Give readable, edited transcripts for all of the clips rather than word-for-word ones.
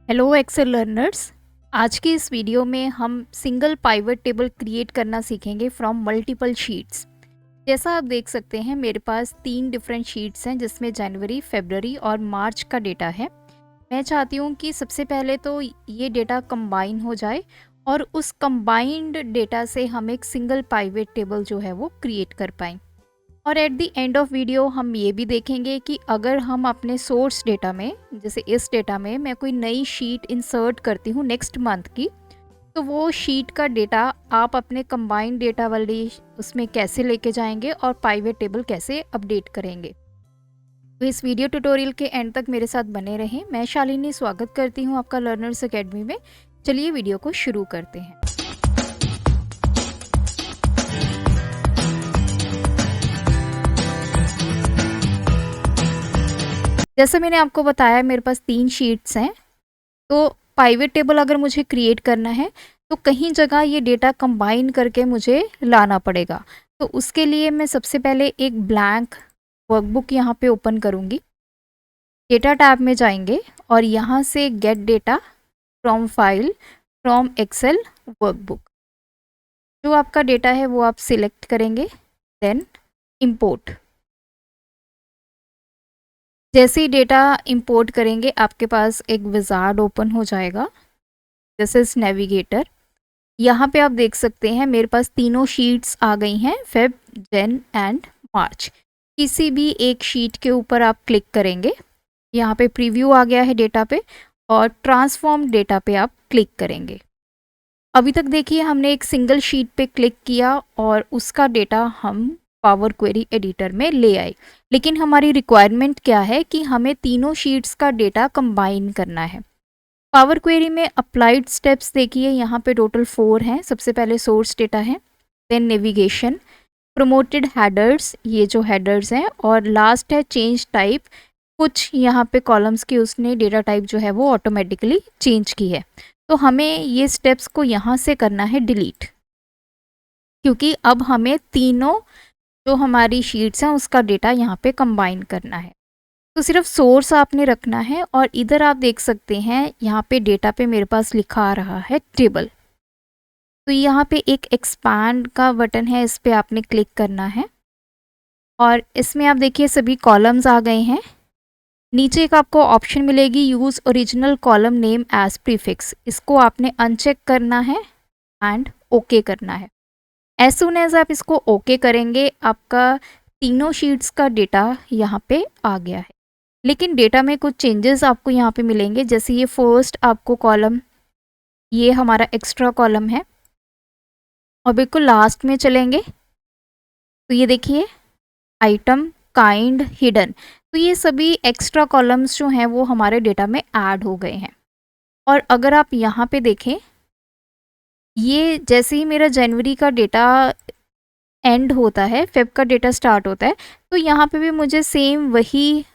Hello Excel learners. आज की इस वीडियो में हम सिंगल पाइवट टेबल क्रिएट करना सीखेंगे फ्रॉम मल्टीपल शीट्स। जैसा आप देख सकते हैं मेरे पास 3 डिफरेंट शीट्स हैं जिसमें जनवरी, फरवरी और मार्च का डेटा है। मैं चाहती हूँ कि सबसे पहले तो ये डेटा कंबाइन हो जाए और उस कंबाइंड डेटा से हम एक सिंगल पाइवट टेबल जो है वो क्रिएट कर पाएँ। और at the end of video हम ये भी देखेंगे कि अगर हम अपने सोर्स डेटा में, जैसे इस डेटा में मैं कोई नई शीट इंसर्ट करती हूँ नेक्स्ट मंथ की, तो वो शीट का डेटा आप अपने कंबाइंड डेटा वाली उसमें कैसे लेके जाएंगे और पाइवट टेबल कैसे अपडेट करेंगे। तो इस वीडियो ट्यूटोरियल के एंड तक मेरे साथ बने रहें। मैं शालिनी स्वागत करती हूँ आपका लर्नर्स अकेडमी में। चलिए वीडियो को शुरू करते हैं। जैसे मैंने आपको बताया मेरे पास 3 शीट्स हैं। तो पाइवट टेबल अगर मुझे क्रिएट करना है तो कहीं जगह ये डेटा कंबाइन करके मुझे लाना पड़ेगा। तो उसके लिए मैं सबसे पहले एक ब्लैंक वर्कबुक यहाँ पे ओपन करूँगी। डेटा टैब में जाएंगे और यहाँ से get data from file from Excel workbook, जो आपका डेटा है वो आप सिलेक्ट करेंगे। Then import. जैसे ही डेटा इंपोर्ट करेंगे आपके पास एक विजार्ड ओपन हो जाएगा, दिस इज नेविगेटर। यहाँ पे आप देख सकते हैं मेरे पास तीनों शीट्स आ गई हैं, फेब, जन एंड मार्च। किसी भी एक शीट के ऊपर आप क्लिक करेंगे, यहाँ पे प्रीव्यू आ गया है डेटा पे, और ट्रांसफॉर्म डेटा पे आप क्लिक करेंगे। अभी तक देखिए हमने एक सिंगल शीट पे क्लिक किया और उसका डेटा हम पावर क्वेरी एडिटर में ले आए। लेकिन हमारी रिक्वायरमेंट क्या है कि हमें तीनों शीट्स का डेटा कंबाइन करना है। पावर क्वेरी में अप्लाइड स्टेप्स देखिए, यहाँ पे टोटल 4 हैं। सबसे पहले सोर्स डेटा है, देन नेविगेशन, प्रोमोटेड हेडर्स, ये जो हेडर्स हैं, और लास्ट है चेंज टाइप। कुछ यहाँ पे कॉलम्स की उसने डेटा टाइप जो है वो ऑटोमेटिकली चेंज की है। तो हमें ये स्टेप्स को यहाँ से करना है डिलीट, क्योंकि अब हमें तीनों जो हमारी शीट्स हैं उसका डेटा यहाँ पे कंबाइन करना है। तो सिर्फ सोर्स आपने रखना है और इधर आप देख सकते हैं यहाँ पे डेटा पे मेरे पास लिखा आ रहा है टेबल। तो यहाँ पे एक एक्सपांड का बटन है, इस पे आपने क्लिक करना है और इसमें आप देखिए सभी कॉलम्स आ गए हैं। नीचे एक आपको ऑप्शन मिलेगी use original column name as prefix, इसको आपने अनचेक करना है एंड ओके करना है। एज सुन एज आप इसको ओके करेंगे आपका तीनों शीट्स का डेटा यहाँ पे आ गया है। लेकिन डेटा में कुछ चेंजेस आपको यहाँ पे मिलेंगे। जैसे ये फर्स्ट आपको कॉलम, ये हमारा एक्स्ट्रा कॉलम है, और बिल्कुल लास्ट में चलेंगे तो ये देखिए आइटम, काइंड, हिडन, तो ये सभी एक्स्ट्रा कॉलम्स जो हैं वो हमारे डेटा में ऐड हो गए हैं। और अगर आप यहाँ पे देखें, ये जैसे ही मेरा जनवरी का डेटा एंड होता है, फेब का डेटा स्टार्ट होता है, तो यहाँ पे भी मुझे सेम वही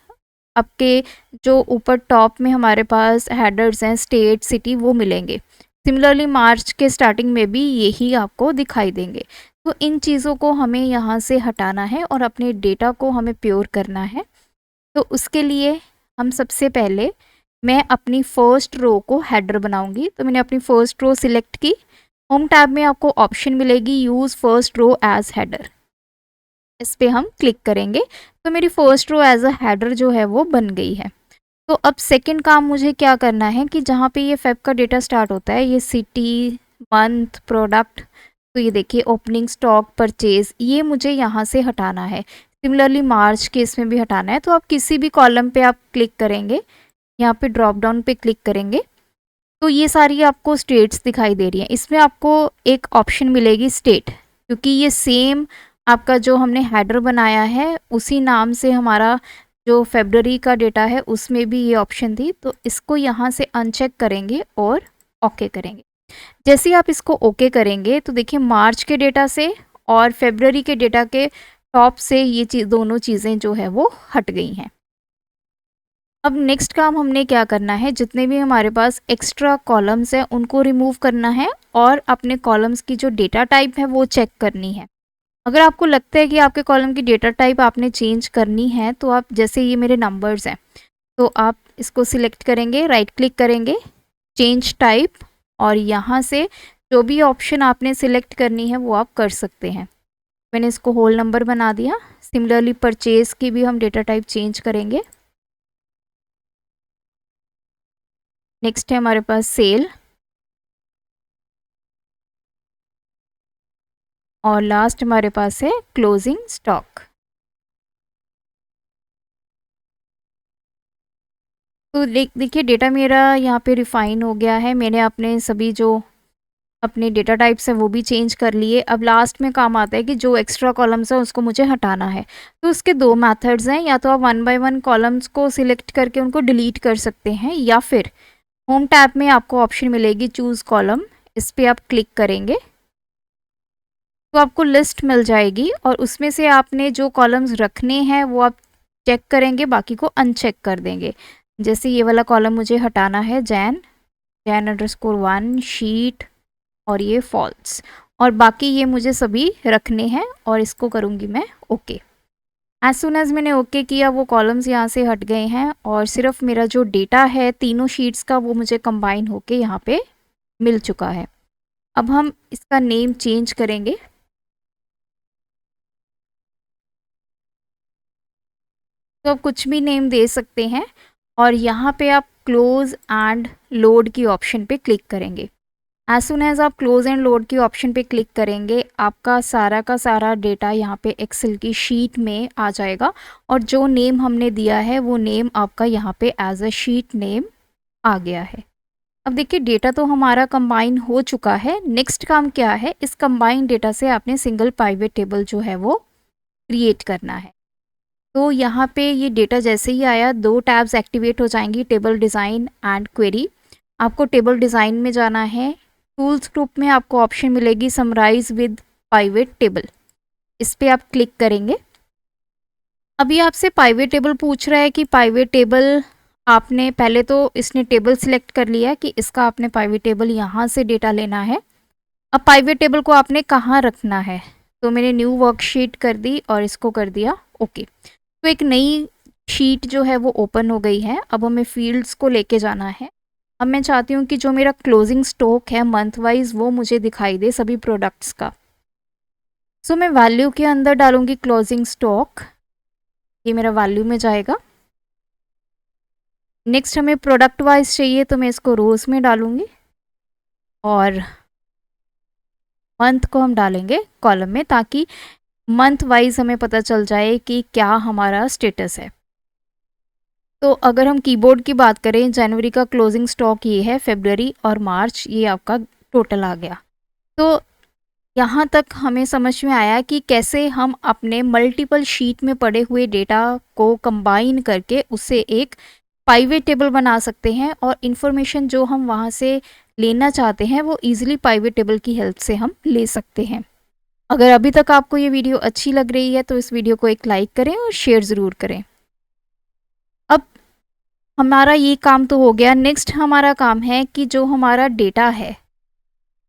आपके जो ऊपर टॉप में हमारे पास हेडर्स हैं, स्टेट, सिटी, वो मिलेंगे। सिमिलरली मार्च के स्टार्टिंग में भी यही आपको दिखाई देंगे। तो इन चीज़ों को हमें यहाँ से हटाना है और अपने डेटा को हमें प्योर करना है। तो उसके लिए हम सबसे पहले, मैं अपनी फर्स्ट रो को हेडर बनाऊंगी। तो मैंने अपनी फर्स्ट रो सिलेक्ट की। होम टैब में आपको ऑप्शन मिलेगी use first row as header, इस पे हम क्लिक करेंगे तो मेरी first row as a header जो है वो बन गई है। तो अब सेकंड काम मुझे क्या करना है कि जहाँ पे ये फेब का डेटा स्टार्ट होता है, ये सिटी, मंथ, प्रोडक्ट, तो ये देखिए ओपनिंग स्टॉक, परचेज, ये मुझे यहाँ से हटाना है। सिमिलरली मार्च के इसमें भी हटाना है। तो आप किसी भी कॉलम पे आप क्लिक करेंगे, यहाँ पे ड्रॉप डाउन पे क्लिक करेंगे तो ये सारी आपको स्टेट्स दिखाई दे रही हैं। इसमें आपको एक ऑप्शन मिलेगी स्टेट, क्योंकि ये सेम आपका जो हमने हेडर बनाया है उसी नाम से हमारा जो फरवरी का डेटा है उसमें भी ये ऑप्शन थी। तो इसको यहाँ से अनचेक करेंगे और ओके करेंगे। जैसे ही आप इसको ओके करेंगे तो देखिए मार्च के डेटा से और फरवरी के डेटा के टॉप से ये दोनों चीज़ें जो है वो हट गई हैं। अब नेक्स्ट काम हमने क्या करना है, जितने भी हमारे पास एक्स्ट्रा कॉलम्स हैं उनको रिमूव करना है और अपने कॉलम्स की जो डेटा टाइप है वो चेक करनी है। अगर आपको लगता है कि आपके कॉलम की डेटा टाइप आपने चेंज करनी है तो आप, जैसे ये मेरे नंबर्स हैं, तो आप इसको सिलेक्ट करेंगे, राइट क्लिक करेंगे, चेंज टाइप, और यहाँ से जो भी ऑप्शन आपने सिलेक्ट करनी है वो आप कर सकते हैं। मैंने इसको होल नंबर बना दिया। सिमिलरली परचेज की भी हम डेटा टाइप चेंज करेंगे। नेक्स्ट है हमारे पास सेल, और लास्ट हमारे पास है क्लोजिंग स्टॉक। तो देखिए डेटा मेरा यहाँ पे रिफाइन हो गया है। मैंने अपने सभी जो अपने डेटा टाइप्स हैं वो भी चेंज कर लिए। अब लास्ट में काम आता है कि जो एक्स्ट्रा कॉलम्स है उसको मुझे हटाना है। तो उसके दो मेथड्स हैं, या तो आप 1 बाय 1 कॉलम्स को सिलेक्ट करके उनको डिलीट कर सकते हैं, या फिर होम टैब में आपको ऑप्शन मिलेगी चूज़ कॉलम, इस पर आप क्लिक करेंगे तो आपको लिस्ट मिल जाएगी, और उसमें से आपने जो कॉलम्स रखने हैं वो आप चेक करेंगे, बाकी को अनचेक कर देंगे। जैसे ये वाला कॉलम मुझे हटाना है, जैन_1 शीट, और ये फॉल्स, और बाकी ये मुझे सभी रखने हैं, और इसको करूँगी मैं ओके। एज सुन एज मैंने ओके किया वो कॉलम्स यहाँ से हट गए हैं, और सिर्फ मेरा जो डेटा है तीनों शीट्स का वो मुझे कंबाइन होके यहाँ पे मिल चुका है। अब हम इसका नेम चेंज करेंगे। तो आप कुछ भी नेम दे सकते हैं, और यहाँ पे आप क्लोज एंड लोड की ऑप्शन पे क्लिक करेंगे। एज सुन एज आप क्लोज एंड लोड की ऑप्शन पे क्लिक करेंगे, आपका सारा का सारा डेटा यहाँ पे एक्सेल की शीट में आ जाएगा, और जो नेम हमने दिया है वो नेम आपका यहाँ पे एज अ शीट नेम आ गया है। अब देखिए डेटा तो हमारा कंबाइन हो चुका है। नेक्स्ट काम क्या है, इस कंबाइन डेटा से आपने सिंगल पाइवेट टेबल जो है वो क्रिएट करना है। तो यहाँ पे ये डेटा जैसे ही आया, दो टैब्स एक्टिवेट हो जाएंगी, टेबल डिज़ाइन एंड क्वेरी। आपको टेबल डिज़ाइन में जाना है, टूल्स ग्रुप में आपको ऑप्शन मिलेगी समराइज विद पाइवेट टेबल, इस पर आप क्लिक करेंगे। अभी आपसे पाइवेट टेबल पूछ रहा है कि पाइवेट टेबल आपने पहले तो इसने टेबल सिलेक्ट कर लिया कि इसका आपने पाइवेट टेबल यहाँ से डेटा लेना है। अब पाइवेट टेबल को आपने कहाँ रखना है, तो मैंने न्यू वर्कशीट कर दी और इसको कर दिया ओके। तो एक नई शीट जो है वो ओपन हो गई है। अब हमें फील्ड्स को लेके जाना है। अब मैं चाहती हूँ कि जो मेरा क्लोजिंग स्टॉक है मंथ वाइज वो मुझे दिखाई दे सभी प्रोडक्ट्स का। सो मैं वैल्यू के अंदर डालूंगी क्लोजिंग स्टॉक, ये मेरा वैल्यू में जाएगा। नेक्स्ट हमें प्रोडक्ट वाइज चाहिए तो मैं इसको रोज में डालूंगी, और मंथ को हम डालेंगे कॉलम में, ताकि मंथ वाइज हमें पता चल जाए कि क्या हमारा स्टेटस है। तो अगर हम कीबोर्ड की बात करें, जनवरी का क्लोजिंग स्टॉक ये है, फरवरी और मार्च ये आपका टोटल आ गया। तो यहाँ तक हमें समझ में आया कि कैसे हम अपने मल्टीपल शीट में पड़े हुए डेटा को कंबाइन करके उससे एक पाइवेट टेबल बना सकते हैं, और इन्फॉर्मेशन जो हम वहाँ से लेना चाहते हैं वो ईजिली पाइवेट टेबल की हेल्प से हम ले सकते हैं। अगर अभी तक आपको ये वीडियो अच्छी लग रही है तो इस वीडियो को एक लाइक करें और शेयर ज़रूर करें। अब हमारा ये काम तो हो गया। नेक्स्ट हमारा काम है कि जो हमारा डेटा है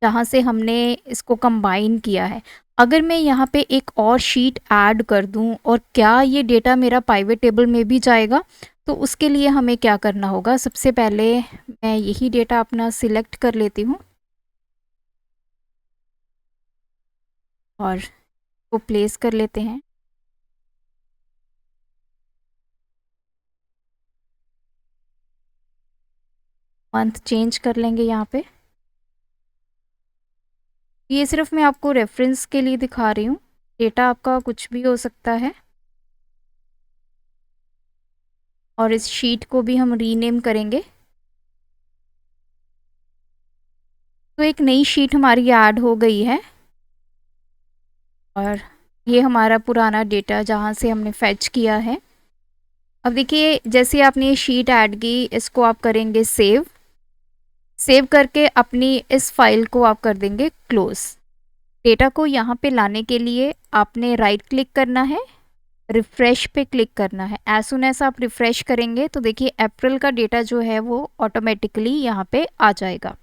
जहाँ से हमने इसको कंबाइन किया है, अगर मैं यहाँ पे एक और शीट ऐड कर दूँ, और क्या ये डेटा मेरा पाइवेट टेबल में भी जाएगा, तो उसके लिए हमें क्या करना होगा। सबसे पहले मैं यही डेटा अपना सिलेक्ट कर लेती हूँ और वो प्लेस कर लेते हैं। मंथ चेंज कर लेंगे यहाँ पे। ये सिर्फ मैं आपको रेफरेंस के लिए दिखा रही हूँ, डेटा आपका कुछ भी हो सकता है। और इस शीट को भी हम रीनेम करेंगे। तो एक नई शीट हमारी ऐड हो गई है, और ये हमारा पुराना डेटा जहाँ से हमने फैच किया है। अब देखिए जैसे आपने ये शीट ऐड की, इसको आप करेंगे सेव। सेव करके अपनी इस फाइल को आप कर देंगे क्लोज। डेटा को यहाँ पे लाने के लिए आपने राइट क्लिक करना है, रिफ़्रेश पे क्लिक करना है। एज सुन एज आप रिफ़्रेश करेंगे तो देखिए अप्रैल का डेटा जो है वो ऑटोमेटिकली यहाँ पे आ जाएगा।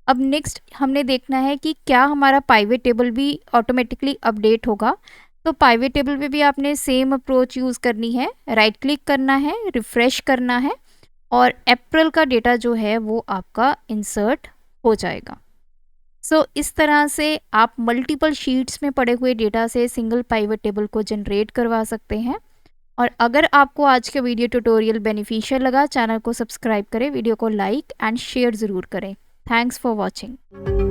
अब नेक्स्ट हमने देखना है कि क्या हमारा पाइवेट टेबल भी ऑटोमेटिकली अपडेट होगा। तो पाइवेट टेबल पे भी आपने सेम अप्रोच यूज़ करनी है। राइट क्लिक करना है, रिफ़्रेश करना है, और अप्रैल का डेटा जो है वो आपका इंसर्ट हो जाएगा। इस तरह से आप मल्टीपल शीट्स में पड़े हुए डेटा से सिंगल पाइवट टेबल को जनरेट करवा सकते हैं। और अगर आपको आज का वीडियो ट्यूटोरियल बेनिफिशियल लगा, चैनल को सब्सक्राइब करें, वीडियो को लाइक एंड शेयर ज़रूर करें। Thanks for watching.